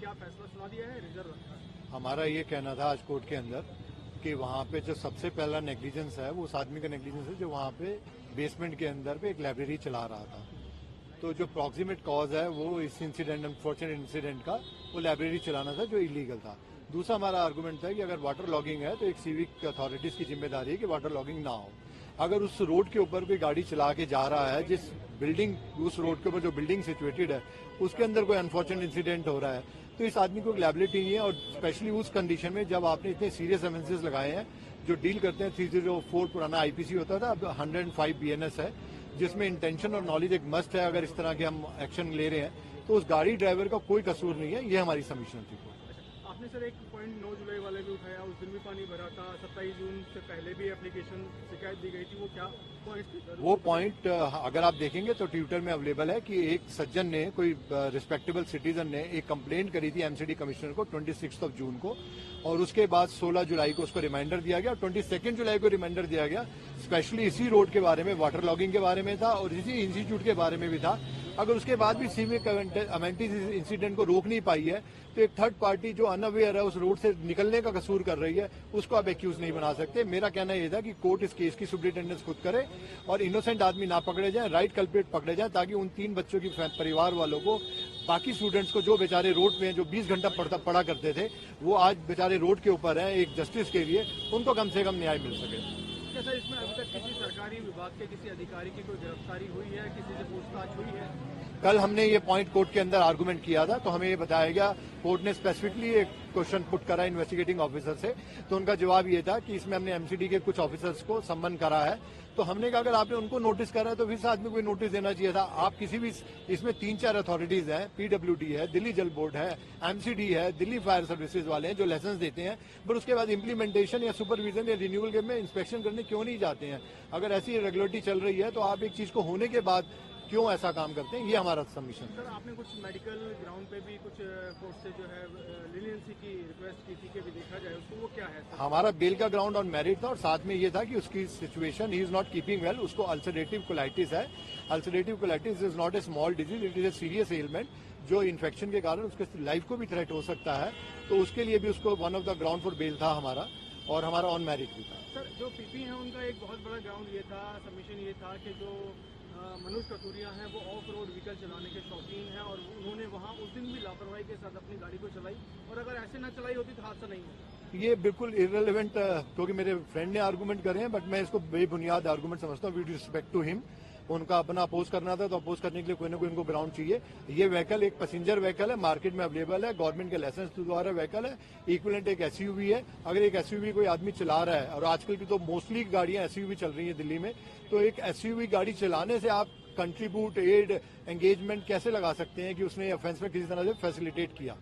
क्या फैसला सुना दिया है, रिजर्व रखा है? हमारा ये कहना था आज कोर्ट के अंदर कि वहाँ पे जो सबसे पहला नेग्लिजेंस है वो उस आदमी का नेग्लिजेंस है जो वहाँ पे बेसमेंट के अंदर पे एक लाइब्रेरी चला रहा था। तो जो प्रॉक्सिमेट कॉज है वो इस इंसिडेंट, अनफॉर्चुनेट इंसिडेंट का, वो लाइब्रेरी चलाना था जो इलीगल था। दूसरा हमारा आर्गुमेंट था कि अगर वाटर लॉगिंग है तो एक सिविक अथॉरिटीज की जिम्मेदारी है कि वाटर लॉगिंग ना हो। अगर उस रोड के ऊपर कोई गाड़ी चला के जा रहा है, जिस बिल्डिंग, उस रोड के ऊपर जो बिल्डिंग सिचुएटेड है उसके अंदर कोई अनफॉर्चुनेट इंसिडेंट हो रहा है, तो इस आदमी को लायबिलिटी नहीं है। और स्पेशली उस कंडीशन में जब आपने इतने सीरियस ऑफेंसेस लगाए हैं जो डील करते हैं 304 पुराना आईपीसी होता था, अब 105 बीएनएस है, जिसमें इंटेंशन और नॉलेज एक मस्ट है। अगर इस तरह के हम एक्शन ले रहे हैं तो उस गाड़ी ड्राइवर का कोई कसूर नहीं है। ये हमारी सबमिशन थी। आपने सर एक पॉइंट 9 जुलाई वाले भी उठाया, उस दिन भी पानी भरा था, 27 जून से पहले भी एप्लीकेशन शिकायत दी गई थी, वो क्या पॉइंट थी? वो पॉइंट अगर आप देखेंगे तो ट्विटर में अवेलेबल है कि एक सज्जन ने, कोई रिस्पेक्टेबल सिटीजन ने एक कंप्लेंट करी थी एमसीडी कमिश्नर को 26 जून को, और उसके बाद 16 जुलाई को उसको रिमाइंडर दिया गया, 22 जुलाई को रिमाइंडर दिया गया। स्पेशली इसी रोड के बारे में, वाटर लॉगिंग के बारे में था और इसी इंस्टीट्यूट के बारे में भी था। अगर उसके बाद भी सिविक अमेनिटीज इंसिडेंट को रोक नहीं पाई है तो एक थर्ड पार्टी जो अनअवेयर है, उस रोड से निकलने का कसूर कर रही है, उसको आप एक्यूज नहीं बना सकते। मेरा कहना यह था कि कोर्ट इस केस की सुपरिटेंडेंस खुद करे और इनोसेंट आदमी ना पकड़े जाएं, राइट कल्प्रिट पकड़े जाएं, ताकि उन 3 बच्चों की परिवार वालों को, बाकी स्टूडेंट्स को जो बेचारे रोड में जो 20 घंटा पढ़ा करते थे, वो आज बेचारे रोड के ऊपर हैं एक जस्टिस के लिए, उनको कम से कम न्याय मिल सके। क्या सर इसमें अभी तक किसी सरकारी विभाग के किसी अधिकारी की कोई गिरफ्तारी हुई है, किसी से पूछताछ हुई है? कल हमने ये पॉइंट कोर्ट के अंदर आर्गुमेंट किया था, तो हमें ये बताया गया, कोर्ट ने स्पेसिफिकली एक क्वेश्चन पुट करा इन्वेस्टिगेटिंग ऑफिसर से, तो उनका जवाब ये था कि इसमें हमने एमसीडी के कुछ ऑफिसर्स को सम्मन करा है। तो हमने कहा अगर आपने उनको नोटिस करा है तो इस आदमी को कोई नोटिस देना चाहिए था। आप किसी भी, इसमें 3-4 अथॉरिटीज हैं, पीडब्ल्यूडी है, दिल्ली जल बोर्ड है, एमसीडी है, दिल्ली फायर सर्विसेज वाले हैं जो लाइसेंस देते हैं, पर उसके बाद इंप्लीमेंटेशन या सुपरविजन या रिन्यूअल के में इंस्पेक्शन करने क्यों नहीं जाते हैं? अगर ऐसी रेगुलेटरी चल रही है तो आप एक चीज को होने के बाद क्यों ऐसा काम करते हैं? ये हमारा सबमिशन। सर आपने कुछ मेडिकल ग्राउंड पे भी कुछ कोर्ट से जो है लीनियंसी की रिक्वेस्ट की थी कि भी देखा जाए उसको, वो क्या है सर? हमारा बेल का ग्राउंड ऑन मेरिट था और साथ में ये था कि उसकी situation, he is not keeping well, उसको अल्सरेटिव कोलाइटिस है। Ulcerative colitis is not a small disease, it is a serious element जो इन्फेक्शन के कारण उसके लाइफ को भी थ्रेट हो सकता है। तो उसके लिए भी उसको one of the ground for bail था हमारा, और हमारा ऑन मेरिट भी था। सर जो पीपी है उनका एक बहुत बड़ा ग्राउंड ये था, सबमिशन ये था कि जो मनोज कटोरिया हैं वो ऑफ रोड व्हीकल चलाने के शौकीन हैं और उन्होंने वहाँ उस दिन भी लापरवाही के साथ अपनी गाड़ी को चलाई, और अगर ऐसे ना चलाई होती तो हादसा नहीं होता। ये बिल्कुल इररिलेवेंट, क्योंकि मेरे फ्रेंड ने आर्गुमेंट करे हैं, बट मैं इसको बेबुनियाद आर्गुमेंट समझता हूँ। विद रिस्पेक्ट टू हिम, उनका अपना अपोज करना था तो अपोज करने के लिए कोई ना कोई उनको ग्राउंड चाहिए। ये व्हीकल एक पैसेंजर व्हीकल है, मार्केट में अवेलेबल है, गवर्नमेंट के लाइसेंस द्वारा व्हीकल है, इक्विवेलेंट एक एसयूवी है। अगर एक एसयूवी कोई आदमी चला रहा है, और आजकल की तो मोस्टली गाड़ियां एसयूवी चल रही है दिल्ली में, तो एक एसयूवी गाड़ी चलाने से आप कंट्रीब्यूट, एड, एंगेजमेंट कैसे लगा सकते हैं कि उसने ऑफेंस में किसी तरह से फैसिलिटेट किया?